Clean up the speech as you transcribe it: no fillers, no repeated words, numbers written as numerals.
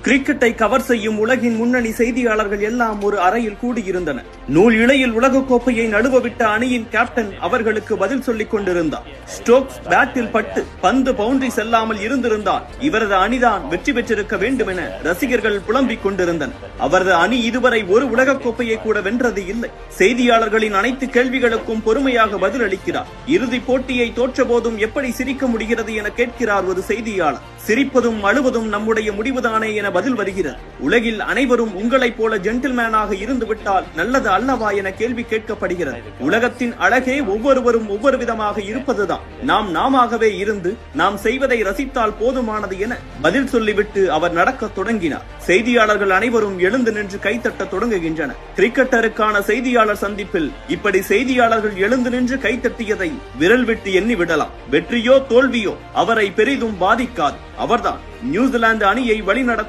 கிரிக்கெட்டை கவர் செய்யும் உலகின் முன்னணி செய்தியாளர்கள் எல்லாம் ஒரு அறையில் கூடியிருந்தனர். நூல் இழையில் உலகக்கோப்பையை நழுவவிட்ட அணியின் கேப்டன் அவர்களுக்கு பதில் சொல்லிக் கொண்டிருந்தார். ஸ்டோக்ஸ் பேட்டில் பட்டு பந்து பவுண்டரி செல்லாமல் இருந்திருந்தால் இவரது அணிதான் வெற்றி பெற்றிருக்க வேண்டும் என ரசிகர்கள் புலம்பிக் கொண்டிருந்தனர். அவரது அணி இதுவரை ஒரு உலகக்கோப்பையை கூட வென்றது இல்லை. செய்தியாளர்களின் அனைத்து கேள்விகளுக்கும் பொறுமையாக பதில் அளிக்கிறார். இறுதிப் போட்டியை தோற்ற போதும் எப்படி சிரிக்க முடிகிறது என கேட்கிறார் ஒரு செய்தியாளர். சிரிப்பதும் அழுவதும் நம்முடைய முடிவுதானே என பதில் வருகிறது. உலகில் அனைவரும் உங்களைப் போல ஜென்டில்மேனாக இருந்துவிட்டால் நல்லது அல்லவா என கேள்வி கேட்கப்படுகிறது. உலகத்தின் அழகே ஒவ்வொருவரும் ஒவ்வொரு விதமாக இருப்பதுதான். நாம் நாமாகவே இருந்து நாம் செய்வதை ரசித்தால் போதுமானது என பதில் சொல்லிவிட்டு அவர் நடக்க தொடங்கினார். செய்தியாளர்கள் அனைவரும் எழுந்து நின்று கைத்தட்ட தொடங்குகின்றனர். கிரிக்கெட்டருக்கான செய்தியாளர் சந்திப்பில் இப்படி செய்தியாளர்கள் எழுந்து நின்று கைத்தட்டியதை விரல் விட்டு எண்ணி விடலாம். வெற்றியோ தோல்வியோ அவரை பெரிதும் பாதிக்காது. அவர்தான் நியூசிலாந்து அணியை வழிநடத்தும்